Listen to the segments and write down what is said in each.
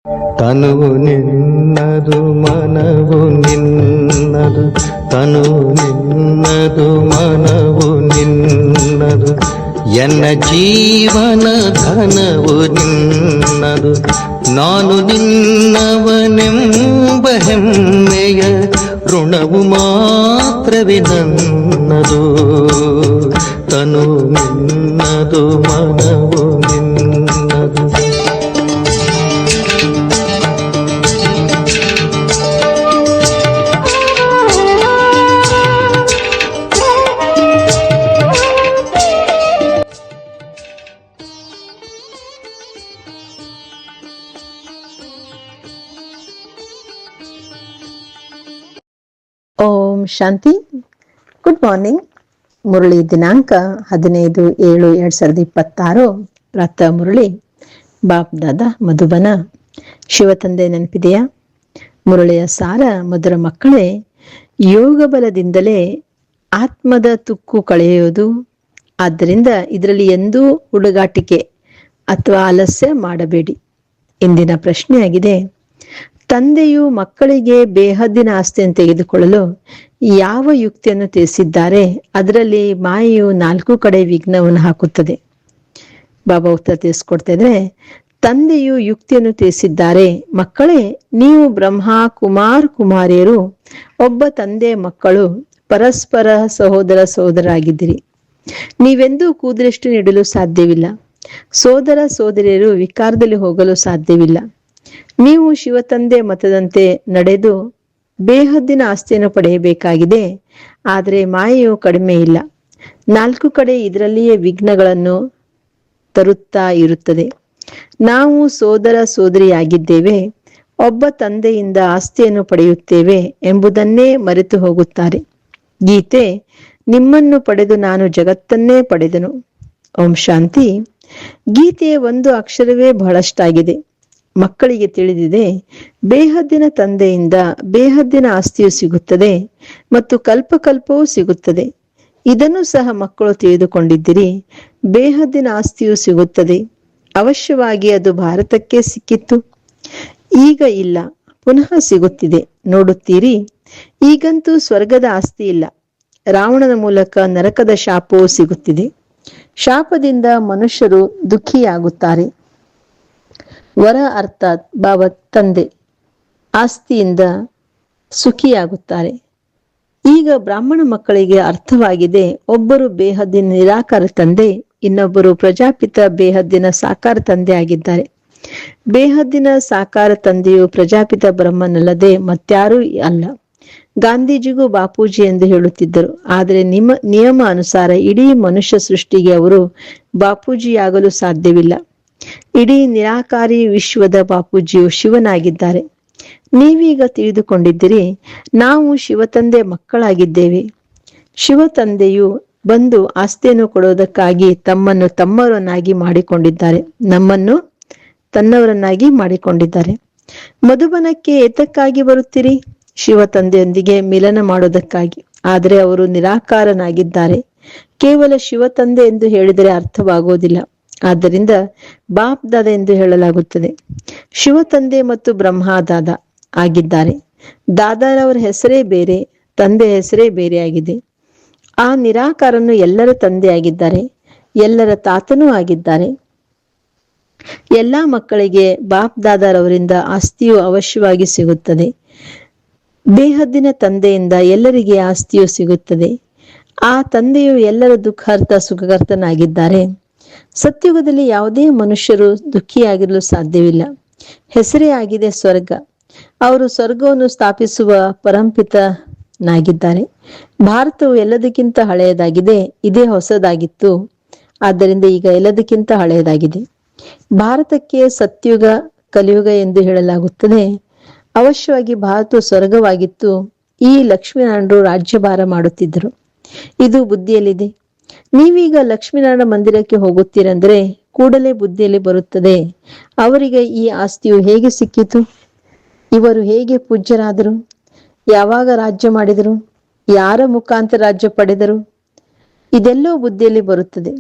ತನುವು ನಿನ್ನದು ಮನವು ನಿನ್ನದು, ತನುವು ನಿನ್ನದು ಮನವು ನಿನ್ನದು, ಎನ್ನ ಜೀವನ ಘನವು ನಿನ್ನದು. ನಾನು ನಿನ್ನವನೆಂಬ ಹೆಮ್ಮೆಯ ಋಣವು ಮಾತ್ರವೇ ನನ್ನದು. ತನು ನಿನ್ನದು ಮನವು ನಿನ್ನದು. ಓಂ ಶಾಂತಿ. Good morning. ಮುರಳಿ ದಿನಾಂಕ 15/7/2026. ಪ್ರಾತಃ ಮುರಳಿ ಬಾಪ್ ದಾದಾ ಮಧುಬನ. ಶಿವತಂದೆ ನೆನಪಿದೆಯಾ? ಮುರಳಿಯ ಸಾರ: ಮಧುರ ಮಕ್ಕಳೇ, ಯೋಗ ಬಲದಿಂದಲೇ ಆತ್ಮದ ತುಕ್ಕು ಕಳೆಯುವುದು. ಆದ್ದರಿಂದ ಇದರಲ್ಲಿ ಎಂದೂ ಹುಡುಗಾಟಿಕೆ ಅಥವಾ ಆಲಸ್ಯ ಮಾಡಬೇಡಿ. ಇಂದಿನ ಪ್ರಶ್ನೆಯಾಗಿದೆ: ತಂದೆಯು ಮಕ್ಕಳಿಗೆ ಬೇಹದ್ದಿನ ಆಸ್ತಿಯನ್ನು ತೆಗೆದುಕೊಳ್ಳಲು ಯಾವ ಯುಕ್ತಿಯನ್ನು ತಿಳಿಸಿದ್ದಾರೆ? ಅದರಲ್ಲಿ ಮಾಯೆಯು 4 ಕಡೆ ವಿಘ್ನವನ್ನು ಹಾಕುತ್ತದೆ. ಬಾಬಾ ಉತ್ತರ ತಿಳಿಸ್ಕೊಡ್ತಾ ಇದ್ರೆ, ತಂದೆಯು ಯುಕ್ತಿಯನ್ನು ತಿಳಿಸಿದ್ದಾರೆ. ಮಕ್ಕಳೇ, ನೀವು ಬ್ರಹ್ಮ ಕುಮಾರ್ ಕುಮಾರಿಯರು, ಒಬ್ಬ ತಂದೆ ಮಕ್ಕಳು, ಪರಸ್ಪರ ಸಹೋದರ ಸಹೋದರಾಗಿದ್ದೀರಿ. ನೀವೆಂದೂ ಕೂದಲೆಷ್ಟು ನೀಡಲು ಸಾಧ್ಯವಿಲ್ಲ. ಸೋದರ ಸೋದರಿಯರು ವಿಕಾರದಲ್ಲಿ ಹೋಗಲು ಸಾಧ್ಯವಿಲ್ಲ. ನೀವು ಶಿವತಂದೆ ಮತದಂತೆ ನಡೆದು ಬೇಹದ್ದಿನ ಆಸ್ತಿಯನ್ನು ಪಡೆಯಬೇಕಾಗಿದೆ. ಆದರೆ ಮಾಯೆಯು ಕಡಿಮೆ ಇಲ್ಲ. 4 ಕಡೆ ಇದರಲ್ಲಿಯೇ ವಿಘ್ನಗಳನ್ನು ತರುತ್ತಾ ಇರುತ್ತದೆ. ನಾವು ಸೋದರ ಸೋದರಿಯಾಗಿದ್ದೇವೆ, ಒಬ್ಬ ತಂದೆಯಿಂದ ಆಸ್ತಿಯನ್ನು ಪಡೆಯುತ್ತೇವೆ ಎಂಬುದನ್ನೇ ಮರೆತು ಹೋಗುತ್ತಾರೆ. ಗೀತೆ: ನಿಮ್ಮನ್ನು ಪಡೆದು ನಾನು ಜಗತ್ತನ್ನೇ ಪಡೆದನು. ಓಂ ಶಾಂತಿ. ಗೀತೆಯ ಒಂದು ಅಕ್ಷರವೇ ಬಹಳಷ್ಟಾಗಿದೆ. ಮಕ್ಕಳಿಗೆ ತಿಳಿದಿದೆ, ಬೇಹದ್ದಿನ ತಂದೆಯಿಂದ ಬೇಹದ್ದಿನ ಆಸ್ತಿಯು ಸಿಗುತ್ತದೆ ಮತ್ತು ಕಲ್ಪಕಲ್ಪವೂ ಸಿಗುತ್ತದೆ. ಇದನ್ನು ಸಹ ಮಕ್ಕಳು ತಿಳಿದುಕೊಂಡಿದ್ದೀರಿ. ಬೇಹದ್ದಿನ ಆಸ್ತಿಯು ಸಿಗುತ್ತದೆ. ಅವಶ್ಯವಾಗಿ ಅದು ಭಾರತಕ್ಕೆ ಸಿಕ್ಕಿತ್ತು. ಈಗ ಇಲ್ಲ, ಪುನಃ ಸಿಗುತ್ತಿದೆ. ನೋಡುತ್ತೀರಿ, ಈಗಂತೂ ಸ್ವರ್ಗದ ಆಸ್ತಿ ಇಲ್ಲ. ರಾವಣನ ಮೂಲಕ ನರಕದ ಶಾಪವೂ ಸಿಗುತ್ತಿದೆ. ಶಾಪದಿಂದ ಮನುಷ್ಯರು ದುಃಖಿಯಾಗುತ್ತಾರೆ. ವರ ಅರ್ಥಾತ್ ಬಾಬಾ ತಂದೆ ಆಸ್ತಿಯಿಂದ ಸುಖಿಯಾಗುತ್ತಾರೆ. ಈಗ ಬ್ರಾಹ್ಮಣ ಮಕ್ಕಳಿಗೆ ಅರ್ಥವಾಗಿದೆ, ಒಬ್ಬರು ಬೇಹದ್ದಿನ ನಿರಾಕಾರ ತಂದೆ, ಇನ್ನೊಬ್ಬರು ಪ್ರಜಾಪಿತ ಬೇಹದ್ದಿನ ಸಾಕಾರ ತಂದೆ ಆಗಿದ್ದಾರೆ. ಬೇಹದ್ದಿನ ಸಾಕಾರ ತಂದೆಯು ಪ್ರಜಾಪಿತ ಬ್ರಹ್ಮನಲ್ಲದೆ ಮತ್ಯಾರೂ ಅಲ್ಲ. ಗಾಂಧೀಜಿಗೂ ಬಾಪೂಜಿ ಎಂದು ಹೇಳುತ್ತಿದ್ದರು. ಆದರೆ ನಿಯಮ ಅನುಸಾರ ಇಡೀ ಮನುಷ್ಯ ಸೃಷ್ಟಿಗೆ ಅವರು ಬಾಪೂಜಿಯಾಗಲು ಸಾಧ್ಯವಿಲ್ಲ. ಇಡೀ ನಿರಾಕಾರಿ ವಿಶ್ವದ ಬಾಪೂಜಿಯು ಶಿವನಾಗಿದ್ದಾರೆ. ನೀವೀಗ ತಿಳಿದುಕೊಂಡಿದ್ದೀರಿ, ನಾವು ಶಿವತಂದೆ ಮಕ್ಕಳಾಗಿದ್ದೇವೆ. ಶಿವತಂದೆಯು ಬಂದು ಆಸ್ತಿಯನ್ನು ಕೊಡುವುದಕ್ಕಾಗಿ ತಮ್ಮನ್ನು ತಮ್ಮವರನ್ನಾಗಿ ಮಾಡಿಕೊಂಡಿದ್ದಾರೆ, ನಮ್ಮನ್ನು ತನ್ನವರನ್ನಾಗಿ ಮಾಡಿಕೊಂಡಿದ್ದಾರೆ. ಮಧುಬನಕ್ಕೆ ಏತಕ್ಕಾಗಿ ಬರುತ್ತೀರಿ? ಶಿವತಂದೆಯೊಂದಿಗೆ ಮಿಲನ ಮಾಡೋದಕ್ಕಾಗಿ. ಆದರೆ ಅವರು ನಿರಾಕಾರನಾಗಿದ್ದಾರೆ. ಕೇವಲ ಶಿವತಂದೆ ಎಂದು ಹೇಳಿದರೆ ಅರ್ಥವಾಗುವುದಿಲ್ಲ. ಆದ್ದರಿಂದ ಬಾಪ್ ದಾದಾ ಎಂದು ಹೇಳಲಾಗುತ್ತದೆ. ಶಿವತಂದೆ ಮತ್ತು ಬ್ರಹ್ಮದಾದ ಆಗಿದ್ದಾರೆ. ದಾದಾರವರ ಹೆಸರೇ ಬೇರೆ, ತಂದೆಯ ಹೆಸರೇ ಬೇರೆಯಾಗಿದೆ. ಆ ನಿರಾಕಾರನು ಎಲ್ಲರ ತಂದೆಯಾಗಿದ್ದಾರೆ, ಎಲ್ಲರ ತಾತನೂ ಆಗಿದ್ದಾರೆ. ಎಲ್ಲಾ ಮಕ್ಕಳಿಗೆ ಬಾಪ್ ದಾದಾರವರಿಂದ ಆಸ್ತಿಯು ಅವಶ್ಯವಾಗಿ ಸಿಗುತ್ತದೆ. ಬೇಹದ್ದಿನ ತಂದೆಯಿಂದ ಎಲ್ಲರಿಗೆ ಆಸ್ತಿಯು ಸಿಗುತ್ತದೆ. ಆ ತಂದೆಯು ಎಲ್ಲರ ದುಃಖಾರ್ಥ ಸುಖಕರ್ತನಾಗಿದ್ದಾರೆ. ಸತ್ಯುಗದಲ್ಲಿ ಯಾವುದೇ ಮನುಷ್ಯರು ದುಃಖಿಯಾಗಿರಲು ಸಾಧ್ಯವಿಲ್ಲ. ಹೆಸರೇ ಆಗಿದೆ ಸ್ವರ್ಗ. ಅವರು ಸ್ವರ್ಗವನ್ನು ಸ್ಥಾಪಿಸುವ ಪರಂಪಿತನಾಗಿದ್ದಾರೆ. ಭಾರತವು ಎಲ್ಲದಕ್ಕಿಂತ ಹಳೆಯದಾಗಿದೆ. ಇದೇ ಹೊಸದಾಗಿತ್ತು. ಆದ್ದರಿಂದ ಈಗ ಎಲ್ಲದಕ್ಕಿಂತ ಹಳೆಯದಾಗಿದೆ. ಭಾರತಕ್ಕೆ ಸತ್ಯುಗ ಕಲಿಯುಗ ಎಂದು ಹೇಳಲಾಗುತ್ತದೆ. ಅವಶ್ಯವಾಗಿ ಭಾರತವು ಸ್ವರ್ಗವಾಗಿತ್ತು. ಈ ಲಕ್ಷ್ಮೀನಾರಾಯಣರು ರಾಜ್ಯಭಾರ ಮಾಡುತ್ತಿದ್ದರು. ಇದು ಬುದ್ಧಿಯಲ್ಲಿದೆ. ನೀವೀಗ ಲಕ್ಷ್ಮೀನಾರಾಯಣ ಮಂದಿರಕ್ಕೆ ಹೋಗುತ್ತೀರಂದ್ರೆ ಕೂಡಲೇ ಬುದ್ಧಿಯಲ್ಲಿ ಬರುತ್ತದೆ, ಅವರಿಗೆ ಈ ಆಸ್ತಿಯು ಹೇಗೆ ಸಿಕ್ಕಿತು, ಇವರು ಹೇಗೆ ಪೂಜ್ಯರಾದರು, ಯಾವಾಗ ರಾಜ್ಯ ಮಾಡಿದರು, ಯಾರ ಮುಖಾಂತರ ರಾಜ್ಯ ಪಡೆದರು, ಇದೆಲ್ಲವೂ ಬುದ್ಧಿಯಲ್ಲಿ ಬರುತ್ತದೆ.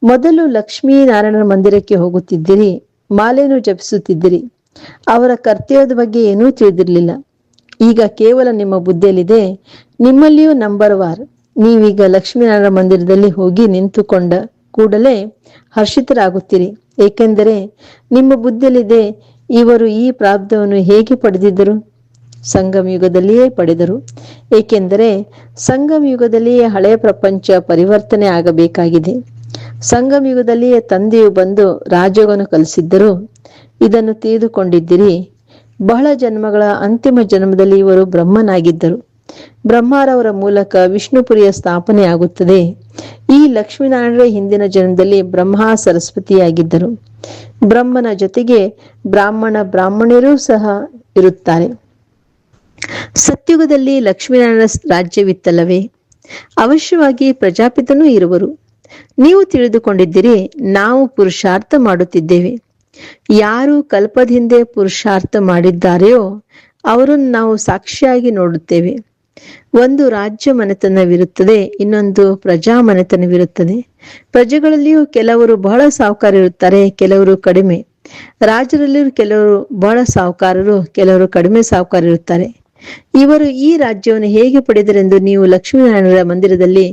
ಮೊದಲು ಲಕ್ಷ್ಮೀನಾರಾಯಣನ ಮಂದಿರಕ್ಕೆ ಹೋಗುತ್ತಿದ್ದಿರಿ, ಮಾಲೆಯನ್ನು ಜಪಿಸುತ್ತಿದ್ದಿರಿ. ಅವರ ಕರ್ತವ್ಯದ ಬಗ್ಗೆ ಏನೂ ತಿಳಿದಿರಲಿಲ್ಲ. ಈಗ ಕೇವಲ ನಿಮ್ಮ ಬುದ್ಧಿಯಲ್ಲಿದೆ. ನಿಮ್ಮಲ್ಲಿಯೂ ನಂಬರ್ ವಾರ್. ನೀವೀಗ ಲಕ್ಷ್ಮೀನಾರಾಯಣ ಮಂದಿರದಲ್ಲಿ ಹೋಗಿ ನಿಂತುಕೊಂಡ ಕೂಡಲೇ ಹರ್ಷಿತರಾಗುತ್ತೀರಿ. ಏಕೆಂದರೆ ನಿಮ್ಮ ಬುದ್ಧಿಯಲ್ಲಿದೆ, ಇವರು ಈ ಪ್ರಾಪ್ತವನ್ನು ಹೇಗೆ ಪಡೆದಿದ್ದರು? ಸಂಗಮ ಯುಗದಲ್ಲಿಯೇ ಪಡೆದರು. ಏಕೆಂದರೆ ಸಂಗಮ ಯುಗದಲ್ಲಿಯೇ ಹಳೆಯ ಪ್ರಪಂಚ ಪರಿವರ್ತನೆ ಆಗಬೇಕಾಗಿದೆ. ಸಂಗಮ ಯುಗದಲ್ಲಿಯೇ ತಂದೆಯು ಬಂದು ರಾಜಯೋಗವನ್ನು ಕಲಿಸಿದ್ದರು. ಇದನ್ನು ತಿಳಿದುಕೊಂಡಿದ್ದಿರಿ. ಬಹಳ ಜನ್ಮಗಳ ಅಂತಿಮ ಜನ್ಮದಲ್ಲಿ ಇವರು ಬ್ರಹ್ಮನಾಗಿದ್ದರು. ಬ್ರಹ್ಮರವರ ಮೂಲಕ ವಿಷ್ಣುಪುರಿಯ ಸ್ಥಾಪನೆ ಆಗುತ್ತದೆ. ಈ ಲಕ್ಷ್ಮೀನಾರಾಯಣರೇ ಹಿಂದಿನ ಜನ್ಮದಲ್ಲಿ ಬ್ರಹ್ಮ ಸರಸ್ವತಿಯಾಗಿದ್ದರು. ಬ್ರಹ್ಮನ ಜೊತೆಗೆ ಬ್ರಾಹ್ಮಣರೂ ಸಹ ಇರುತ್ತಾರೆ. ಸತ್ಯುಗದಲ್ಲಿ ಲಕ್ಷ್ಮೀನಾರಾಯಣ ರಾಜ್ಯವಿತ್ತಲ್ಲವೇ? ಅವಶ್ಯವಾಗಿ ಪ್ರಜಾಪಿತನೂ ಇರುವರು. ನೀವು ತಿಳಿದುಕೊಂಡಿದ್ದೀರಿ, ನಾವು ಪುರುಷಾರ್ಥ ಮಾಡುತ್ತಿದ್ದೇವೆ. ಯಾರು ಕಲ್ಪದ ಹಿಂದೆ ಪುರುಷಾರ್ಥ ಮಾಡಿದ್ದಾರೆಯೋ ಅವರನ್ನು ನಾವು ಸಾಕ್ಷಿಯಾಗಿ ನೋಡುತ್ತೇವೆ. ಒಂದು ರಾಜ್ಯ ಮನೆತನವಿರುತ್ತದೆ, ಇನ್ನೊಂದು ಪ್ರಜಾ ಮನೆತನವಿರುತ್ತದೆ. ಪ್ರಜೆಗಳಲ್ಲಿಯೂ ಕೆಲವರು ಬಹಳ ಸಾಹುಕಾರರಿರುತ್ತಾರೆ, ಕೆಲವರು ಕಡಿಮೆ. ರಾಜರಲ್ಲಿಯೂ ಕೆಲವರು ಬಹಳ ಸಾಹುಕಾರರು, ಕೆಲವರು ಕಡಿಮೆ ಸಾಹುಕಾರರಿರುತ್ತಾರೆ. ಇವರು ಈ ರಾಜ್ಯವನ್ನು ಹೇಗೆ ಪಡೆದರೆಂದು ನೀವು ಲಕ್ಷ್ಮೀನಾರಾಯಣರ ಮಂದಿರದಲ್ಲಿ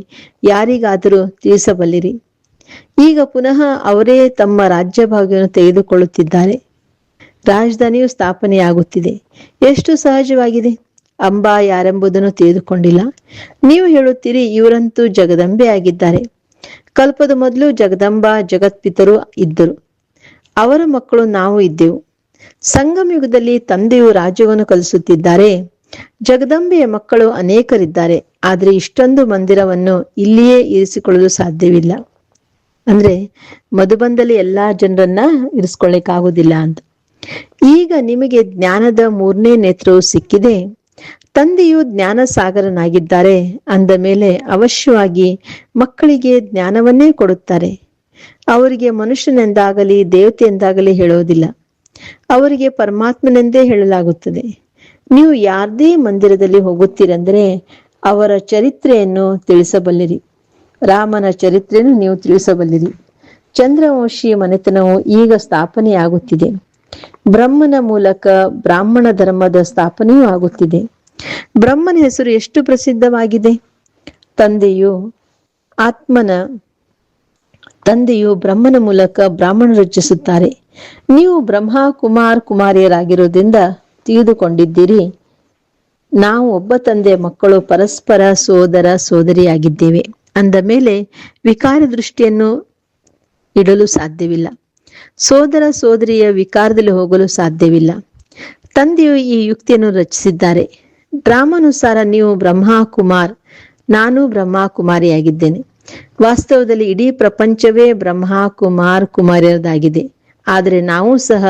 ಯಾರಿಗಾದರೂ ತಿಳಿಸಬಲ್ಲಿರಿ. ಈಗ ಪುನಃ ಅವರೇ ತಮ್ಮ ರಾಜ್ಯ ಭಾಗ್ಯವನ್ನು ತೆಗೆದುಕೊಳ್ಳುತ್ತಿದ್ದಾರೆ. ರಾಜಧಾನಿಯು ಸ್ಥಾಪನೆಯಾಗುತ್ತಿದೆ. ಎಷ್ಟು ಸಹಜವಾಗಿದೆ. ಅಂಬಾ ಯಾರೆಂಬುದನ್ನು ತಿಳಿದುಕೊಂಡಿಲ್ಲ. ನೀವು ಹೇಳುತ್ತೀರಿ, ಇವರಂತೂ ಜಗದಂಬೆ ಆಗಿದ್ದಾರೆ. ಕಲ್ಪದ ಮೊದಲು ಜಗದಂಬಾ ಜಗತ್ಪಿತರು ಇದ್ದರು. ಅವರ ಮಕ್ಕಳು ನಾವು ಇದ್ದೆವು. ಸಂಗಮ ಯುಗದಲ್ಲಿ ತಂದೆಯು ರಾಜ್ಯವನ್ನು ಕಲಿಸುತ್ತಿದ್ದಾರೆ. ಜಗದಂಬೆಯ ಮಕ್ಕಳು ಅನೇಕರಿದ್ದಾರೆ. ಆದರೆ ಇಷ್ಟೊಂದು ಮಂದಿರವನ್ನು ಇಲ್ಲಿಯೇ ಇರಿಸಿಕೊಳ್ಳಲು ಸಾಧ್ಯವಿಲ್ಲ. ಅಂದ್ರೆ ಮಧುಬಂದಲ್ಲಿ ಎಲ್ಲಾ ಜನರನ್ನ ಇರಿಸ್ಕೊಳ್ಳಿಕ್ಕಾಗುದಿಲ್ಲ ಅಂತ. ಈಗ ನಿಮಗೆ ಜ್ಞಾನದ 3ನೇ ನೇತ್ರವು ಸಿಕ್ಕಿದೆ. ತಂದೆಯು ಜ್ಞಾನ ಸಾಗರನಾಗಿದ್ದಾರೆ ಅಂದ ಮೇಲೆ ಅವಶ್ಯವಾಗಿ ಮಕ್ಕಳಿಗೆ ಜ್ಞಾನವನ್ನೇ ಕೊಡುತ್ತಾರೆ. ಅವರಿಗೆ ಮನುಷ್ಯನೆಂದಾಗಲಿ ದೇವತೆಯೆಂದಾಗಲಿ ಹೇಳೋದಿಲ್ಲ. ಅವರಿಗೆ ಪರಮಾತ್ಮನೆಂದೇ ಹೇಳಲಾಗುತ್ತದೆ. ನೀವು ಯಾರದೇ ಮಂದಿರದಲ್ಲಿ ಹೋಗುತ್ತೀರೆಂದರೆ ಅವರ ಚರಿತ್ರೆಯನ್ನು ತಿಳಿಸಬಲ್ಲಿರಿ. ರಾಮನ ಚರಿತ್ರೆಯನ್ನು ನೀವು ತಿಳಿಸಬಲ್ಲಿರಿ. ಚಂದ್ರವಂಶಿ ಮನೆತನವು ಈಗ ಸ್ಥಾಪನೆಯಾಗುತ್ತಿದೆ. ಬ್ರಹ್ಮನ ಮೂಲಕ ಬ್ರಾಹ್ಮಣ ಧರ್ಮದ ಸ್ಥಾಪನೆಯೂ ಆಗುತ್ತಿದೆ. ಬ್ರಹ್ಮನ ಹೆಸರು ಎಷ್ಟು ಪ್ರಸಿದ್ಧವಾಗಿದೆ. ತಂದೆಯು ಬ್ರಹ್ಮನ ಮೂಲಕ ಬ್ರಾಹ್ಮಣ ರಚಿಸುತ್ತಾರೆ. ನೀವು ಬ್ರಹ್ಮ ಕುಮಾರಿಯರಾಗಿರುವುದರಿಂದ ತಿಳಿದುಕೊಂಡಿದ್ದೀರಿ, ನಾವು ಒಬ್ಬ ತಂದೆಯ ಮಕ್ಕಳು, ಪರಸ್ಪರ ಸೋದರ ಸೋದರಿಯಾಗಿದ್ದೇವೆ ಅಂದ ಮೇಲೆ ವಿಕಾರ ದೃಷ್ಟಿಯನ್ನು ಇಡಲು ಸಾಧ್ಯವಿಲ್ಲ. ಸೋದರ ಸೋದರಿಯ ವಿಕಾರದಲ್ಲಿ ಹೋಗಲು ಸಾಧ್ಯವಿಲ್ಲ. ತಂದೆಯು ಈ ಯುಕ್ತಿಯನ್ನು ರಚಿಸಿದ್ದಾರೆ. ಡ್ರಾಮಾನುಸಾರ ನೀವು ಬ್ರಹ್ಮ ನಾನು ಬ್ರಹ್ಮ ಕುಮಾರಿಯಾಗಿದ್ದೇನೆ. ವಾಸ್ತವದಲ್ಲಿ ಇಡೀ ಪ್ರಪಂಚವೇ ಬ್ರಹ್ಮ ಕುಮಾರಿಯರದಾಗಿದೆ. ಆದರೆ ನಾವು ಸಹ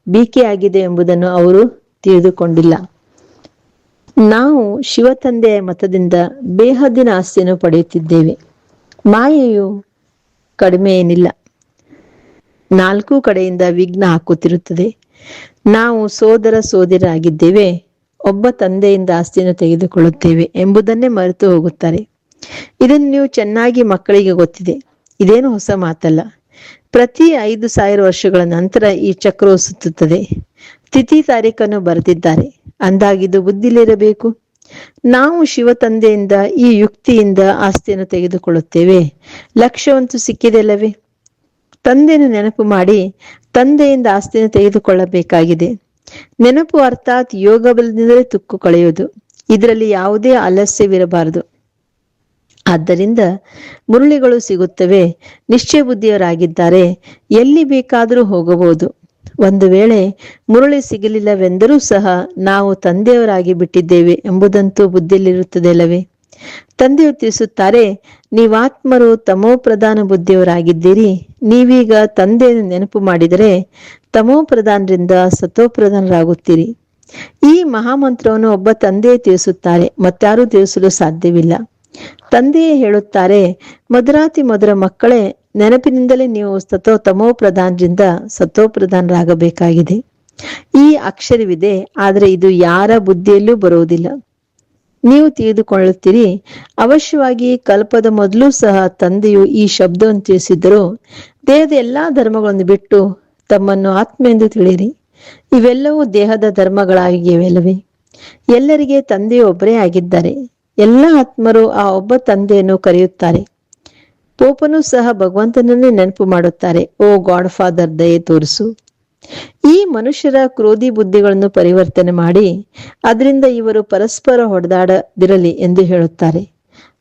ಬಿಕೆ ಆಗಿದೆ ಎಂಬುದನ್ನು ಅವರು ತಿಳಿದುಕೊಂಡಿಲ್ಲ. ನಾವು ಶಿವ ತಂದೆಯ ಮತದಿಂದ ಬೇಹದ್ದಿನ ಆಸ್ತಿಯನ್ನು ಪಡೆಯುತ್ತಿದ್ದೇವೆ. ಮಾಯೆಯು ಕಡಿಮೆ ಏನಿಲ್ಲ, 4 ಕಡೆಯಿಂದ ವಿಘ್ನ ಹಾಕುತ್ತಿರುತ್ತದೆ. ನಾವು ಸೋದರ ಸೋದರಿಯಾಗಿದ್ದೇವೆ, ಒಬ್ಬ ತಂದೆಯಿಂದ ಆಸ್ತಿಯನ್ನು ತೆಗೆದುಕೊಳ್ಳುತ್ತೇವೆ ಎಂಬುದನ್ನೇ ಮರೆತು ಹೋಗುತ್ತಾರೆ. ಇದನ್ನು ನೀವು ಚೆನ್ನಾಗಿ ಮಕ್ಕಳಿಗೆ ಗೊತ್ತಿದೆ. ಇದೇನು ಹೊಸ ಮಾತಲ್ಲ. ಪ್ರತಿ 5,000 ವರ್ಷಗಳ ನಂತರ ಈ ಚಕ್ರವು ಸುತ್ತುತ್ತದೆ. ತಿಥಿ ತಾರೀಖನ್ನು ಬರೆದಿದ್ದಾರೆ. ಅಂದಾಗಿದ್ದು ಬುದ್ಧಿಲಿರಬೇಕು. ನಾವು ಶಿವ ತಂದೆಯಿಂದ ಈ ಯುಕ್ತಿಯಿಂದ ಆಸ್ತಿಯನ್ನು ತೆಗೆದುಕೊಳ್ಳುತ್ತೇವೆ. ಲಕ್ಷ್ಯವಂತೂ ಸಿಕ್ಕಿದೆಲ್ಲವೇ? ತಂದೆಯನ್ನು ನೆನಪು ಮಾಡಿ ತಂದೆಯಿಂದ ಆಸ್ತಿಯನ್ನು ತೆಗೆದುಕೊಳ್ಳಬೇಕಾಗಿದೆ. ನೆನಪು ಅರ್ಥಾತ್ ಯೋಗ ಬಲದಿಂದಲೇ ತುಕ್ಕು ಕಳೆಯುವುದು. ಇದರಲ್ಲಿ ಯಾವುದೇ ಆಲಸ್ಯವಿರಬಾರದು. ಆದ್ದರಿಂದ ಮುರುಳಿಗಳು ಸಿಗುತ್ತವೆ. ನಿಶ್ಚಯ ಬುದ್ಧಿಯವರಾಗಿದ್ದಾರೆ. ಎಲ್ಲಿ ಬೇಕಾದರೂ ಹೋಗಬಹುದು. ಒಂದು ವೇಳೆ ಮುರುಳಿ ಸಿಗಲಿಲ್ಲವೆಂದರೂ ಸಹ ನಾವು ತಂದೆಯವರಾಗಿ ಬಿಟ್ಟಿದ್ದೇವೆ ಎಂಬುದಂತೂ ಬುದ್ಧಿಯಲ್ಲಿರುತ್ತದೆ ಅಲ್ಲವೇ? ತಂದೆಯು ತಿಳಿಸುತ್ತಾರೆ, ನೀವಾತ್ಮರು ತಮೋ ಪ್ರಧಾನ ಬುದ್ಧಿಯವರಾಗಿದ್ದೀರಿ. ನೀವೀಗ ತಂದೆಯನ್ನು ನೆನಪು ಮಾಡಿದರೆ ತಮೋ ಪ್ರಧಾನರಿಂದ ಸತೋ ಪ್ರಧಾನರಾಗುತ್ತೀರಿ. ಈ ಮಹಾಮಂತ್ರವನ್ನು ಒಬ್ಬ ತಂದೆಯೇ ತಿಳಿಸುತ್ತಾರೆ, ಮತ್ತಾರೂ ತಿಳಿಸಲು ಸಾಧ್ಯವಿಲ್ಲ. ತಂದೆಯೇ ಹೇಳುತ್ತಾರೆ, ಮಧುರಾತಿ ಮಧುರ ಮಕ್ಕಳೇ, ನೆನಪಿನಿಂದಲೇ ನೀವು ತಮೋ ಪ್ರಧಾನರಿಂದ ಸತೋ ಪ್ರಧಾನರಾಗಬೇಕಾಗಿದೆ. ಈ ಅಕ್ಷರವಿದೆ, ಆದರೆ ಇದು ಯಾರ ಬುದ್ಧಿಯಲ್ಲೂ ಬರುವುದಿಲ್ಲ. ನೀವು ತಿಳಿದುಕೊಳ್ಳುತ್ತೀರಿ. ಅವಶ್ಯವಾಗಿ ಕಲ್ಪದ ಮೊದಲು ಸಹ ತಂದೆಯು ಈ ಶಬ್ದವನ್ನು ತಿಳಿಸಿದ್ದರು. ದೇಹದ ಎಲ್ಲಾ ಧರ್ಮಗಳನ್ನು ಬಿಟ್ಟು ತಮ್ಮನ್ನು ಆತ್ಮ ಎಂದು ತಿಳಿಯಿರಿ. ಇವೆಲ್ಲವೂ ದೇಹದ ಧರ್ಮಗಳಾಗಿವೆಯಲ್ಲವೇ? ಎಲ್ಲರಿಗೆ ತಂದೆ ಒಬ್ಬರೇ ಆಗಿದ್ದಾರೆ. ಎಲ್ಲ ಆತ್ಮರು ಆ ಒಬ್ಬ ತಂದೆಯನ್ನು ಕರೆಯುತ್ತಾರೆ. ಪೋಪನು ಸಹ ಭಗವಂತನನ್ನೇ ನೆನಪು ಮಾಡುತ್ತಾರೆ, ಓ ಗಾಡ್ ಫಾದರ್, ದಯೆ ತೋರಿಸು. ಈ ಮನುಷ್ಯರ ಕ್ರೋಧಿ ಬುದ್ಧಿಗಳನ್ನು ಪರಿವರ್ತನೆ ಮಾಡಿ ಅದರಿಂದ ಇವರು ಪರಸ್ಪರ ಹೊಡೆದಾಡದಿರಲಿ ಎಂದು ಹೇಳುತ್ತಾರೆ.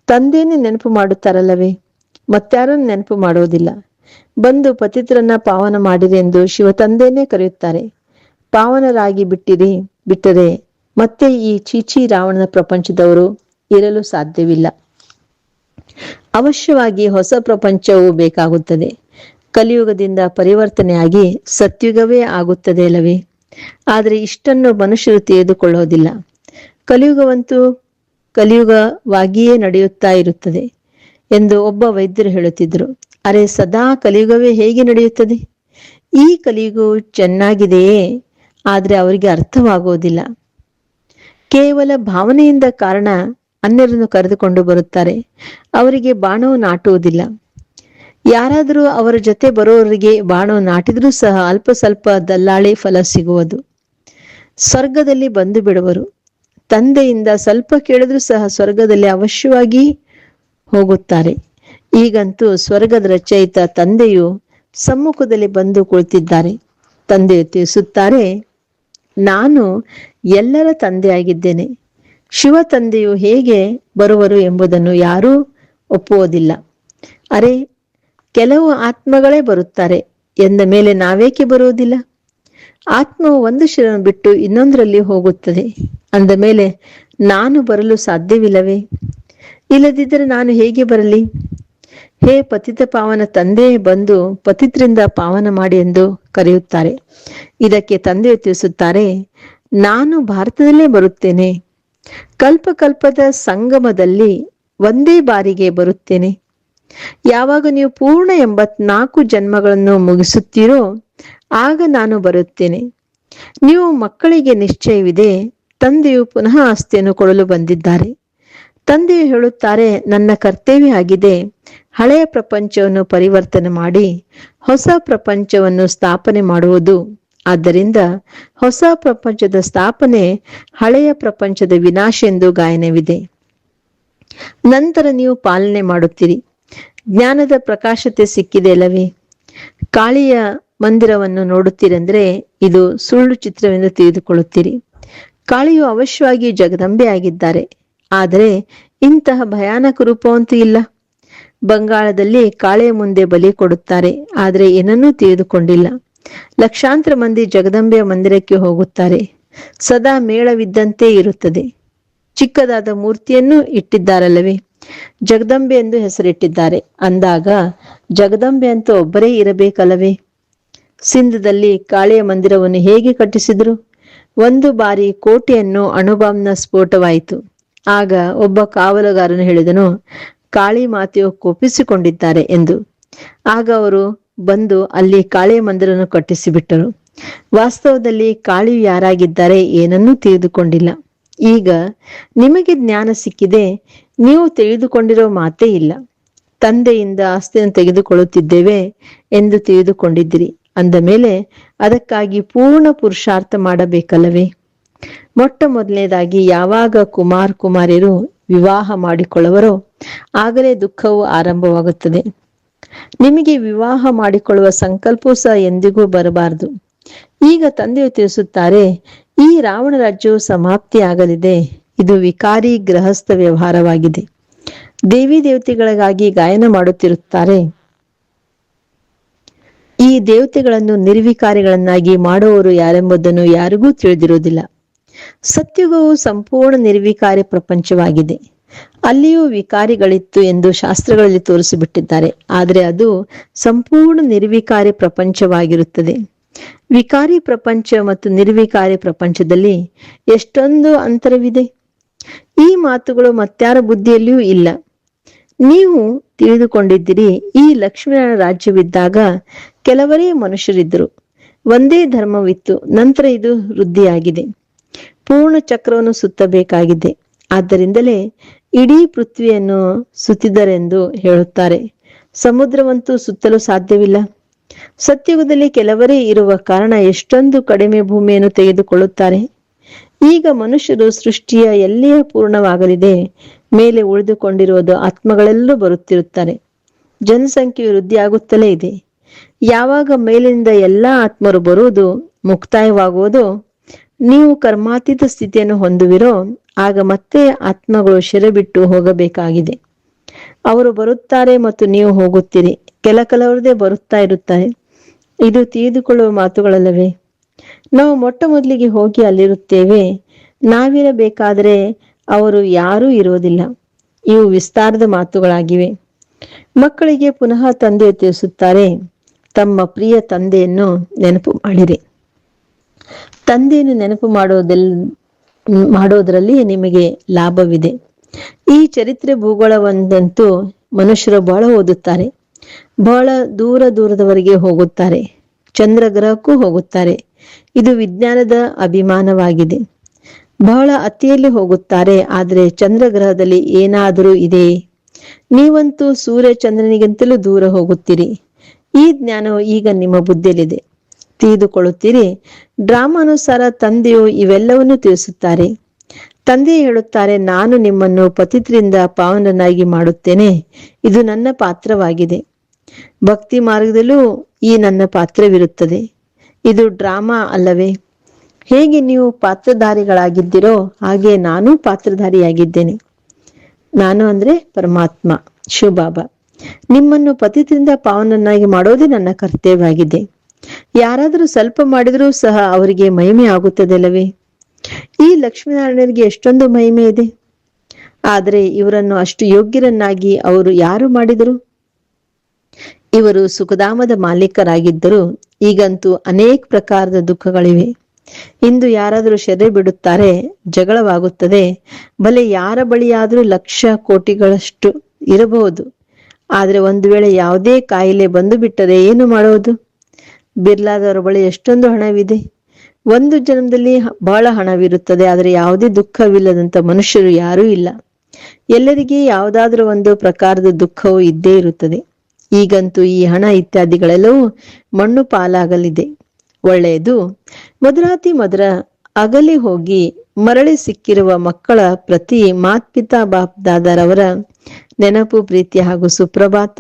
ತಂದೆಯನ್ನೇ ನೆನಪು ಮಾಡುತ್ತಾರಲ್ಲವೇ? ಮತ್ತಾರನ್ನು ನೆನಪು ಮಾಡುವುದಿಲ್ಲ. ಬಂದು ಪತಿತರನ್ನ ಪಾವನ ಮಾಡಿರಿ ಎಂದು ಶಿವ ತಂದೆಯನ್ನೇ ಕರೆಯುತ್ತಾರೆ. ಪಾವನರಾಗಿ ಬಿಟ್ಟರೆ ಮತ್ತೆ ಈ ಚೀಚಿ ರಾವಣನ ಪ್ರಪಂಚದವರು ಇರಲು ಸಾಧ್ಯವಿಲ್ಲ. ಅವಶ್ಯವಾಗಿ ಹೊಸ ಪ್ರಪಂಚವು ಬೇಕಾಗುತ್ತದೆ. ಕಲಿಯುಗದಿಂದ ಪರಿವರ್ತನೆಯಾಗಿ ಸತ್ಯುಗವೇ ಆಗುತ್ತದೆ ಅಲ್ಲವೇ? ಆದರೆ ಇಷ್ಟನ್ನು ಮನುಷ್ಯರು ತಿಳಿದುಕೊಳ್ಳೋದಿಲ್ಲ. ಕಲಿಯುಗವಂತೂ ಕಲಿಯುಗವಾಗಿಯೇ ನಡೆಯುತ್ತಾ ಇರುತ್ತದೆ ಎಂದು ಒಬ್ಬ ವೈದ್ಯರು ಹೇಳುತ್ತಿದ್ದರು. ಅರೆ, ಸದಾ ಕಲಿಯುಗವೇ ಹೇಗೆ ನಡೆಯುತ್ತದೆ? ಈ ಕಲಿಯುಗವು ಚೆನ್ನಾಗಿದೆಯೇ, ಆದರೆ ಅವರಿಗೆ ಅರ್ಥವಾಗುವುದಿಲ್ಲ. ಕೇವಲ ಭಾವನೆಯಿಂದ ಕಾರಣ ಅನ್ಯರನ್ನು ಕರೆದುಕೊಂಡು ಬರುತ್ತಾರೆ. ಅವರಿಗೆ ಬಾಣವು ನಾಟುವುದಿಲ್ಲ. ಯಾರಾದರೂ ಅವರ ಜೊತೆ ಬರುವವರಿಗೆ ಬಾಣವು ನಾಟಿದ್ರೂ ಸಹ ಅಲ್ಪ ಸ್ವಲ್ಪ ದಲ್ಲಾಳಿ ಫಲ ಸಿಗುವುದು. ಸ್ವರ್ಗದಲ್ಲಿ ಬಂದು ಬಿಡುವರು. ತಂದೆಯಿಂದ ಸ್ವಲ್ಪ ಕೇಳಿದ್ರೂ ಸಹ ಸ್ವರ್ಗದಲ್ಲಿ ಅವಶ್ಯವಾಗಿ ಹೋಗುತ್ತಾರೆ. ಈಗಂತೂ ಸ್ವರ್ಗದ ರಚಯಿತ ತಂದೆಯು ಸಮ್ಮುಖದಲ್ಲಿ ಬಂದು ಕುಳಿತಿದ್ದಾರೆ. ತಂದೆಯು ತಿಳಿಸುತ್ತಾರೆ, ನಾನು ಎಲ್ಲರ ತಂದೆಯಾಗಿದ್ದೇನೆ. ಶಿವ ತಂದೆಯು ಹೇಗೆ ಬರುವರು ಎಂಬುದನ್ನು ಯಾರೂ ಒಪ್ಪುವುದಿಲ್ಲ. ಅರೆ, ಕೆಲವು ಆತ್ಮಗಳೇ ಬರುತ್ತಾರೆ ಎಂದ ಮೇಲೆ ನಾವೇಕೆ ಬರುವುದಿಲ್ಲ? ಆತ್ಮವು ಒಂದು ಶರೀರವನ್ನು ಬಿಟ್ಟು ಇನ್ನೊಂದರಲ್ಲಿ ಹೋಗುತ್ತದೆ ಅಂದ ಮೇಲೆ ನಾನು ಬರಲು ಸಾಧ್ಯವಿಲ್ಲವೇ? ಇಲ್ಲದಿದ್ದರೆ ನಾನು ಹೇಗೆ ಬರಲಿ? ಹೇ ಪತಿತ ಪಾವನ ತಂದೆ, ಬಂದು ಪತಿತರಿಂದ ಪಾವನ ಮಾಡಿ ಎಂದು ಕರೆಯುತ್ತಾರೆ. ಇದಕ್ಕೆ ತಂದೆಯು ತಿಳಿಸುತ್ತಾರೆ, ನಾನು ಭಾರತದಲ್ಲೇ ಬರುತ್ತೇನೆ. ಕಲ್ಪಕಲ್ಪದ ಸಂಗಮದಲ್ಲಿ ಒಂದೇ ಬಾರಿಗೆ ಬರುತ್ತೇನೆ. ಯಾವಾಗ ನೀವು ಪೂರ್ಣ 84 ಜನ್ಮಗಳನ್ನು ಮುಗಿಸುತ್ತೀರೋ ಆಗ ನಾನು ಬರುತ್ತೇನೆ. ನೀವು ಮಕ್ಕಳಿಗೆ ನಿಶ್ಚಯವಿದೆ, ತಂದೆಯು ಪುನಃ ಆಸ್ತಿಯನ್ನು ಕೊಡಲು ಬಂದಿದ್ದಾರೆ. ತಂದೆಯು ಹೇಳುತ್ತಾರೆ, ನನ್ನ ಕರ್ತವ್ಯ ಆಗಿದೆ ಹಳೆಯ ಪ್ರಪಂಚವನ್ನು ಪರಿವರ್ತನೆ ಮಾಡಿ ಹೊಸ ಪ್ರಪಂಚವನ್ನು ಸ್ಥಾಪನೆ ಮಾಡುವುದು. ಆದ್ದರಿಂದ ಹೊಸ ಪ್ರಪಂಚದ ಸ್ಥಾಪನೆ ಹಳೆಯ ಪ್ರಪಂಚದ ವಿನಾಶ ಎಂದು ಗಾಯನವಿದೆ. ನಂತರ ನೀವು ಪಾಲನೆ ಮಾಡುತ್ತೀರಿ. ಜ್ಞಾನದ ಪ್ರಕಾಶತೆ ಸಿಕ್ಕಿದೆ ಅಲ್ಲವೇ? ಕಾಳಿಯ ಮಂದಿರವನ್ನು ನೋಡುತ್ತೀರೆಂದ್ರೆ ಇದು ಸುಳ್ಳು ಚಿತ್ರವೆಂದು ತಿಳಿದುಕೊಳ್ಳುತ್ತೀರಿ. ಕಾಳಿಯು ಅವಶ್ಯವಾಗಿ ಜಗದಂಬೆ ಆಗಿದ್ದಾರೆ. ಆದರೆ ಇಂತಹ ಭಯಾನಕ ರೂಪವಂತೂ ಇಲ್ಲ. ಬಂಗಾಳದಲ್ಲಿ ಕಾಳೆಯ ಮುಂದೆ ಬಲಿ ಕೊಡುತ್ತಾರೆ, ಆದರೆ ಏನನ್ನೂ ತಿಳಿದುಕೊಂಡಿಲ್ಲ. ಲಕ್ಷಾಂತರ ಮಂದಿ ಜಗದಂಬೆಯ ಮಂದಿರಕ್ಕೆ ಹೋಗುತ್ತಾರೆ. ಸದಾ ಮೇಳವಿದ್ದಂತೆ ಇರುತ್ತದೆ. ಚಿಕ್ಕದಾದ ಮೂರ್ತಿಯನ್ನು ಇಟ್ಟಿದ್ದಾರಲ್ಲವೇ? ಜಗದಂಬೆ ಎಂದು ಹೆಸರಿಟ್ಟಿದ್ದಾರೆ. ಅಂದಾಗ ಜಗದಂಬೆ ಅಂತ ಒಬ್ಬರೇ ಇರಬೇಕಲ್ಲವೇ? ಸಿಂಧದಲ್ಲಿ ಕಾಳೆಯ ಮಂದಿರವನ್ನು ಹೇಗೆ ಕಟ್ಟಿಸಿದರು? ಒಂದು ಬಾರಿ ಕೋಟೆಯನ್ನು ಅಣುಬಾಂಬ್ನ ಸ್ಫೋಟವಾಯಿತು. ಆಗ ಒಬ್ಬ ಕಾವಲುಗಾರನು ಹೇಳಿದನು, ಕಾಳಿ ಮಾತೆಯು ಕೋಪಿಸಿಕೊಂಡಿದ್ದಾರೆ ಎಂದು. ಆಗ ಅವರು ಬಂದು ಅಲ್ಲಿ ಕಾಳೆಯ ಮಂದಿರವನ್ನು ಕಟ್ಟಿಸಿಬಿಟ್ಟರು. ವಾಸ್ತವದಲ್ಲಿ ಕಾಳಿಯು ಯಾರಾಗಿದ್ದಾರೆ ಏನನ್ನೂ ತಿಳಿದುಕೊಂಡಿಲ್ಲ. ಈಗ ನಿಮಗೆ ಜ್ಞಾನ ಸಿಕ್ಕಿದೆ, ನೀವು ತಿಳಿದುಕೊಂಡಿರೋ ಮಾತೇ ಇಲ್ಲ. ತಂದೆಯಿಂದ ಆಸ್ತಿಯನ್ನು ತೆಗೆದುಕೊಳ್ಳುತ್ತಿದ್ದೇವೆ ಎಂದು ತಿಳಿದುಕೊಂಡಿದ್ದೀರಿ ಅಂದ ಮೇಲೆ ಅದಕ್ಕಾಗಿ ಪೂರ್ಣ ಪುರುಷಾರ್ಥ ಮಾಡಬೇಕಲ್ಲವೇ? ಮೊಟ್ಟ ಮೊದಲನೇದಾಗಿ ಯಾವಾಗ ಕುಮಾರಿಯರು ವಿವಾಹ ಮಾಡಿಕೊಳ್ಳುವರೋ ಆಗಲೇ ದುಃಖವು ಆರಂಭವಾಗುತ್ತದೆ. ನಿಮಗೆ ವಿವಾಹ ಮಾಡಿಕೊಳ್ಳುವ ಸಂಕಲ್ಪವೂ ಸಹ ಎಂದಿಗೂ ಬರಬಾರದು. ಈಗ ತಂದೆಯು ತಿಳಿಸುತ್ತಾರೆ, ಈ ರಾವಣ ರಾಜ್ಯವು ಸಮಾಪ್ತಿಯಾಗಲಿದೆ. ಇದು ವಿಕಾರಿ ಗೃಹಸ್ಥ ವ್ಯವಹಾರವಾಗಿದೆ. ದೇವಿ ದೇವತೆಗಳಿಗಾಗಿ ಗಾಯನ ಮಾಡುತ್ತಿರುತ್ತಾರೆ. ಈ ದೇವತೆಗಳನ್ನು ನಿರ್ವಿಕಾರಿಗಳನ್ನಾಗಿ ಮಾಡುವವರು ಯಾರೆಂಬುದನ್ನು ಯಾರಿಗೂ ತಿಳಿದಿರುವುದಿಲ್ಲ. ಸತ್ಯುಗವು ಸಂಪೂರ್ಣ ನಿರ್ವಿಕಾರಿ ಪ್ರಪಂಚವಾಗಿದೆ. ಅಲ್ಲಿಯೂ ವಿಕಾರಿಗಳಿತ್ತು ಎಂದು ಶಾಸ್ತ್ರಗಳಲ್ಲಿ ತೋರಿಸಿಬಿಟ್ಟಿದ್ದಾರೆ. ಆದರೆ ಅದು ಸಂಪೂರ್ಣ ನಿರ್ವಿಕಾರಿ ಪ್ರಪಂಚವಾಗಿರುತ್ತದೆ. ವಿಕಾರಿ ಪ್ರಪಂಚ ಮತ್ತು ನಿರ್ವಿಕಾರಿ ಪ್ರಪಂಚದಲ್ಲಿ ಎಷ್ಟೊಂದು ಅಂತರವಿದೆ. ಈ ಮಾತುಗಳು ಮತ್ಯಾರ ಬುದ್ಧಿಯಲ್ಲಿಯೂ ಇಲ್ಲ. ನೀವು ತಿಳಿದುಕೊಂಡಿದ್ದೀರಿ, ಈ ಲಕ್ಷ್ಮೀನಾರಾಯಣ ರಾಜ್ಯವಿದ್ದಾಗ ಕೆಲವರೇ ಮನುಷ್ಯರಿದ್ದರು. ಒಂದೇ ಧರ್ಮವಿತ್ತು. ನಂತರ ಇದು ವೃದ್ಧಿಯಾಗಿದೆ. ಪೂರ್ಣ ಚಕ್ರವನ್ನು ಸುತ್ತಬೇಕಾಗಿದೆ. ಆದ್ದರಿಂದಲೇ ಇಡೀ ಪೃಥ್ವಿಯನ್ನು ಸುತ್ತಿದರೆಂದು ಹೇಳುತ್ತಾರೆ. ಸಮುದ್ರವಂತೂ ಸುತ್ತಲು ಸಾಧ್ಯವಿಲ್ಲ. ಸತ್ಯುಗದಲ್ಲಿ ಕೆಲವರೇ ಇರುವ ಕಾರಣ ಎಷ್ಟೊಂದು ಕಡಿಮೆ ಭೂಮಿಯನ್ನು ತೆಗೆದುಕೊಳ್ಳುತ್ತಾರೆ. ಈಗ ಮನುಷ್ಯರು ಸೃಷ್ಟಿಯ ಎಲ್ಲಿಯೇ ಪೂರ್ಣವಾಗಲಿದೆ, ಮೇಲೆ ಉಳಿದುಕೊಂಡಿರುವುದು ಆತ್ಮಗಳೆಲ್ಲೂ ಬರುತ್ತಿರುತ್ತಾರೆ. ಜನಸಂಖ್ಯೆ ವೃದ್ಧಿಯಾಗುತ್ತಲೇ ಇದೆ. ಯಾವಾಗ ಮೇಲಿನಿಂದ ಎಲ್ಲಾ ಆತ್ಮರು ಬರುವುದು ಮುಕ್ತಾಯವಾಗುವುದೋ, ನೀವು ಕರ್ಮಾತೀತ ಸ್ಥಿತಿಯನ್ನು ಹೊಂದುವಿರೋ, ಆಗ ಮತ್ತೆ ಆತ್ಮಗಳು ಶರೀರ ಬಿಟ್ಟು ಹೋಗಬೇಕಾಗಿದೆ. ಅವರು ಬರುತ್ತಾರೆ ಮತ್ತು ನೀವು ಹೋಗುತ್ತೀರಿ. ಕೆಲವರದೇ ಬರುತ್ತಾ ಇರುತ್ತಾರೆ. ಇದು ತಿಳಿದುಕೊಳ್ಳುವ ಮಾತುಗಳಲ್ಲವೇ? ನಾವು ಮೊಟ್ಟ ಮೊದಲಿಗೆ ಹೋಗಿ ಅಲ್ಲಿರುತ್ತೇವೆ. ನಾವಿರಬೇಕಾದರೆ ಅವರು ಯಾರೂ ಇರುವುದಿಲ್ಲ. ಇವು ವಿಸ್ತಾರದ ಮಾತುಗಳಾಗಿವೆ. ಮಕ್ಕಳಿಗೆ ಪುನಃ ತಂದೆ ತಿಳಿಸುತ್ತಾರೆ, ತಮ್ಮ ಪ್ರಿಯ ತಂದೆಯನ್ನು ನೆನಪು ಮಾಡಿರಿ. ತಂದೆಯನ್ನು ನೆನಪು ಮಾಡೋದರಲ್ಲಿ ನಿಮಗೆ ಲಾಭವಿದೆ. ಈ ಚರಿತ್ರೆ ಭೂಗೋಳವಂತೂ ಮನುಷ್ಯರು ಬಹಳ ಓದುತ್ತಾರೆ. ಬಹಳ ದೂರದವರೆಗೆ ಹೋಗುತ್ತಾರೆ. ಚಂದ್ರ ಗ್ರಹಕ್ಕೂ ಹೋಗುತ್ತಾರೆ. ಇದು ವಿಜ್ಞಾನದ ಅಭಿಮಾನವಾಗಿದೆ. ಬಹಳ ಅತಿಯಲ್ಲಿ ಹೋಗುತ್ತಾರೆ. ಆದರೆ ಚಂದ್ರಗ್ರಹದಲ್ಲಿ ಏನಾದರೂ ಇದೆಯೇ? ನೀವಂತೂ ಸೂರ್ಯ ಚಂದ್ರನಿಗಿಂತಲೂ ದೂರ ಹೋಗುತ್ತೀರಿ. ಈ ಜ್ಞಾನವು ಈಗ ನಿಮ್ಮ ಬುದ್ಧಿಯಲ್ಲಿದೆ, ತಿಳಿದುಕೊಳ್ಳುತ್ತೀರಿ. ಡ್ರಾಮಾನುಸಾರ ತಂದೆಯು ಇವೆಲ್ಲವನ್ನೂ ತಿಳಿಸುತ್ತಾರೆ. ತಂದೆ ಹೇಳುತ್ತಾರೆ, ನಾನು ನಿಮ್ಮನ್ನು ಪತಿತರಿಂದ ಪಾವನನಾಗಿ ಮಾಡುತ್ತೇನೆ. ಇದು ನನ್ನ ಪಾತ್ರವಾಗಿದೆ. ಭಕ್ತಿ ಮಾರ್ಗದಲ್ಲೂ ಈ ನನ್ನ ಪಾತ್ರವಿರುತ್ತದೆ. ಇದು ಡ್ರಾಮಾ ಅಲ್ಲವೇ? ಹೇಗೆ ನೀವು ಪಾತ್ರಧಾರಿಗಳಾಗಿದ್ದೀರೋ ಹಾಗೆ ನಾನು ಪಾತ್ರಧಾರಿಯಾಗಿದ್ದೇನೆ. ನಾನು ಅಂದ್ರೆ ಪರಮಾತ್ಮ ಶಿವಬಾಬಾ. ನಿಮ್ಮನ್ನು ಪತಿತರಿಂದ ಪಾವನನ್ನಾಗಿ ಮಾಡೋದೇ ನನ್ನ ಕರ್ತವ್ಯವಾಗಿದೆ. ಯಾರಾದರೂ ಸ್ವಲ್ಪ ಮಾಡಿದರೂ ಸಹ ಅವರಿಗೆ ಮಹಿಮೆ ಆಗುತ್ತದೆ ಅಲ್ಲವೇ? ಈ ಲಕ್ಷ್ಮೀನಾರಾಯಣರಿಗೆ ಎಷ್ಟೊಂದು ಮಹಿಮೆ ಇದೆ. ಆದರೆ ಇವರನ್ನು ಅಷ್ಟು ಯೋಗ್ಯರನ್ನಾಗಿ ಅವರು ಯಾರು ಮಾಡಿದರು? ಇವರು ಸುಖಧಾಮದ ಮಾಲೀಕರಾಗಿದ್ದರು. ಈಗಂತೂ ಅನೇಕ ಪ್ರಕಾರದ ದುಃಖಗಳಿವೆ. ಇಂದು ಯಾರಾದರೂ ಶರೀರ ಬಿಡುತ್ತಾರೆ, ಜಗಳವಾಗುತ್ತದೆ. ಬಲೆ ಯಾರ ಬಳಿಯಾದರೂ ಲಕ್ಷ ಕೋಟಿಗಳಷ್ಟು ಇರಬಹುದು. ಆದರೆ ಒಂದು ವೇಳೆ ಯಾವುದೇ ಕಾಯಿಲೆ ಬಂದು ಬಿಟ್ಟರೆ ಏನು ಮಾಡುವುದು? ಬಿರ್ಲಾದವರ ಬಳಿ ಎಷ್ಟೊಂದು ಹಣವಿದೆ. ಒಂದು ಜನ್ಮದಲ್ಲಿ ಬಹಳ ಹಣವಿರುತ್ತದೆ, ಆದರೆ ಯಾವುದೇ ದುಃಖವಿಲ್ಲದಂತ ಮನುಷ್ಯರು ಯಾರೂ ಇಲ್ಲ. ಎಲ್ಲರಿಗೆ ಯಾವುದಾದ್ರೂ ಒಂದು ಪ್ರಕಾರದ ದುಃಖವು ಇದ್ದೇ ಇರುತ್ತದೆ. ಈಗಂತೂ ಈ ಹಣ ಇತ್ಯಾದಿಗಳೆಲ್ಲವೂ ಮಣ್ಣು ಪಾಲಾಗಲಿದೆ. ಒಳ್ಳೆಯದು. ಮಧುರಾತಿ ಮಧುರ ಅಗಲಿ ಹೋಗಿ ಮರಳಿ ಸಿಕ್ಕಿರುವ ಮಕ್ಕಳ ಪ್ರತಿ ಮಾತ್ಪಿತಾ ಬಾಪ್ ದಾದಾರವರ ನೆನಪು, ಪ್ರೀತಿ ಹಾಗೂ ಸುಪ್ರಭಾತ.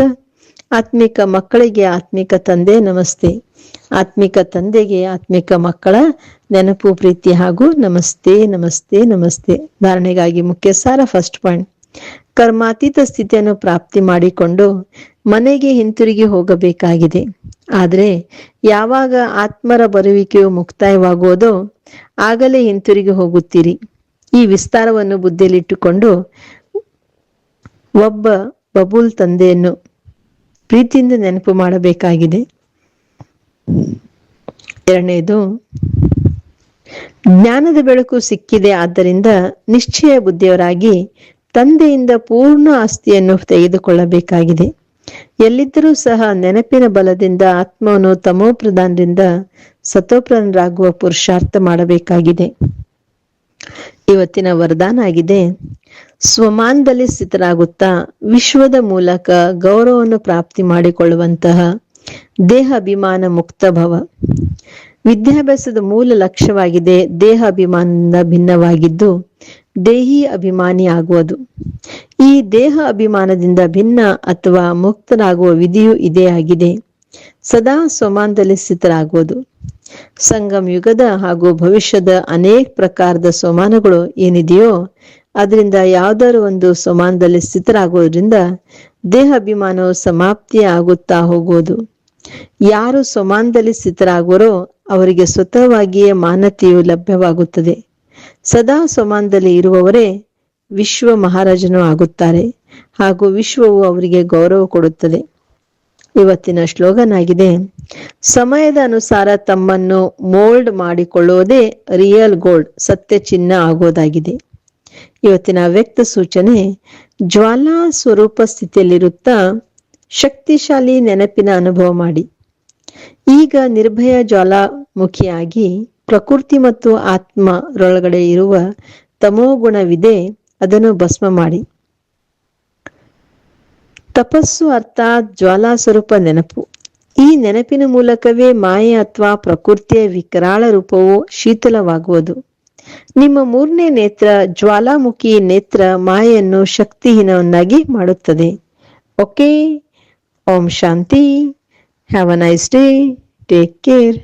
ಆತ್ಮಿಕ ಮಕ್ಕಳಿಗೆ ಆತ್ಮಿಕ ತಂದೆ ನಮಸ್ತೆ. ಆತ್ಮಿಕ ತಂದೆಗೆ ಆತ್ಮಿಕ ಮಕ್ಕಳ ನೆನಪು, ಪ್ರೀತಿ ಹಾಗೂ ನಮಸ್ತೆ ನಮಸ್ತೆ ನಮಸ್ತೆ. ಧಾರಣೆಗಾಗಿ ಮುಖ್ಯ ಸಾರ. ಫಸ್ಟ್ ಪಾಯಿಂಟ್, ಕರ್ಮಾತೀತ ಸ್ಥಿತಿಯನ್ನು ಪ್ರಾಪ್ತಿ ಮಾಡಿಕೊಂಡು ಮನೆಗೆ ಹಿಂತಿರುಗಿ ಹೋಗಬೇಕಾಗಿದೆ. ಆದರೆ ಯಾವಾಗ ಆತ್ಮರ ಬರುವಿಕೆಯು ಮುಕ್ತಾಯವಾಗುವುದೋ ಆಗಲೇ ಹಿಂತಿರುಗಿ ಹೋಗುತ್ತೀರಿ. ಈ ವಿಸ್ತಾರವನ್ನು ಬುದ್ಧಿಯಲ್ಲಿಟ್ಟುಕೊಂಡು ಒಬ್ಬ ಬಬುಲ್ ತಂದೆಯನ್ನು ಪ್ರೀತಿಯಿಂದ ನೆನಪು ಮಾಡಬೇಕಾಗಿದೆ. ಎರಡನೇದು, ಜ್ಞಾನದ ಬೆಳಕು ಸಿಕ್ಕಿದೆ. ಆದ್ದರಿಂದ ನಿಶ್ಚಯ ಬುದ್ಧಿಯವರಾಗಿ ತಂದೆಯಿಂದ ಪೂರ್ಣ ಆಸ್ತಿಯನ್ನು ತೆಗೆದುಕೊಳ್ಳಬೇಕಾಗಿದೆ. ಎಲ್ಲಿದ್ದರೂ ಸಹ ನೆನಪಿನ ಬಲದಿಂದ ಆತ್ಮವನ್ನು ತಮೋಪ್ರಧಾನರಿಂದ ಸತೋಪ್ರಧಾನರಾಗುವ ಪುರುಷಾರ್ಥ ಮಾಡಬೇಕಾಗಿದೆ. ಇವತ್ತಿನ ವರದಾನ ಆಗಿದೆ, ಸ್ವಮಾನದಲ್ಲಿ ಸ್ಥಿತರಾಗುತ್ತಾ ವಿಶ್ವದ ಮೂಲಕ ಗೌರವವನ್ನು ಪ್ರಾಪ್ತಿ ಮಾಡಿಕೊಳ್ಳುವಂತಹ ದೇಹ ಅಭಿಮಾನ ಮುಕ್ತ ಭವ. ವಿದ್ಯಾಭ್ಯಾಸದ ಮೂಲ ಲಕ್ಷ್ಯವಾಗಿದೆ ದೇಹ ಅಭಿಮಾನದಿಂದ ಭಿನ್ನವಾಗಿದ್ದು ದೇಹಿ ಅಭಿಮಾನಿ ಆಗುವುದು. ಈ ದೇಹ ಅಭಿಮಾನದಿಂದ ಭಿನ್ನ ಅಥವಾ ಮುಕ್ತರಾಗುವ ವಿಧಿಯು ಇದೇ ಆಗಿದೆ, ಸದಾ ಸ್ವಮಾನದಲ್ಲಿ ಸ್ಥಿತರಾಗುವುದು. ಸಂಗಮ ಯುಗದ ಹಾಗೂ ಭವಿಷ್ಯದ ಅನೇಕ ಪ್ರಕಾರದ ಸ್ವಮಾನಗಳು ಏನಿದೆಯೋ ಅದರಿಂದ ಯಾವುದಾದ್ರು ಒಂದು ಸ್ವಮಾನದಲ್ಲಿ ಸ್ಥಿತರಾಗುವುದರಿಂದ ದೇಹ ಅಭಿಮಾನವು ಸಮಾಪ್ತಿ ಆಗುತ್ತಾ ಹೋಗುವುದು. ಯಾರು ಸ್ವಮಾನದಲ್ಲಿ ಸ್ಥಿತರಾಗುವರೋ ಅವರಿಗೆ ಸ್ವತಃವಾಗಿಯೇ ಮಾನತೆಯು ಲಭ್ಯವಾಗುತ್ತದೆ. ಸದಾ ಸ್ವಮಾನದಲ್ಲಿ ಇರುವವರೇ ವಿಶ್ವ ಮಹಾರಾಜನು ಆಗುತ್ತಾರೆ ಹಾಗೂ ವಿಶ್ವವು ಅವರಿಗೆ ಗೌರವ ಕೊಡುತ್ತದೆ. ಇವತ್ತಿನ ಶ್ಲೋಗನ್ ಆಗಿದೆ, ಸಮಯದ ಅನುಸಾರ ತಮ್ಮನ್ನು ಮೋಲ್ಡ್ ಮಾಡಿಕೊಳ್ಳುವುದೇ ರಿಯಲ್ ಗೋಲ್ಡ್, ಸತ್ಯ ಚಿನ್ನ ಆಗೋದಾಗಿದೆ. ಇವತ್ತಿನ ವ್ಯಕ್ತ ಸೂಚನೆ, ಜ್ವಾಲಾ ಸ್ವರೂಪ ಸ್ಥಿತಿಯಲ್ಲಿರುತ್ತಾ ಶಕ್ತಿಶಾಲಿ ನೆನಪಿನ ಅನುಭವ ಮಾಡಿ. ಈಗ ನಿರ್ಭಯ ಜ್ವಾಲಾಮುಖಿಯಾಗಿ ಪ್ರಕೃತಿ ಮತ್ತು ಆತ್ಮರೊಳಗಡೆ ಇರುವ ತಮೋಗುಣವಿದೆ, ಅದನ್ನು ಭಸ್ಮ ಮಾಡಿ. ತಪಸ್ಸು ಅರ್ಥಾತ್ ಜ್ವಾಲಾ ಸ್ವರೂಪ ನೆನಪು. ಈ ನೆನಪಿನ ಮೂಲಕವೇ ಮಾಯೆ ಅಥವಾ ಪ್ರಕೃತಿಯ ವಿಕರಾಳ ರೂಪವು ಶೀತಲವಾಗುವುದು. ನಿಮ್ಮ ಮೂರನೇ ನೇತ್ರ ಜ್ವಾಲಾಮುಖಿ ನೇತ್ರ ಮಾಯೆಯನ್ನು ಶಕ್ತಿಹೀನವನ್ನಾಗಿ ಮಾಡುತ್ತದೆ. Okay. Om Shanti. Have a nice day. Take care.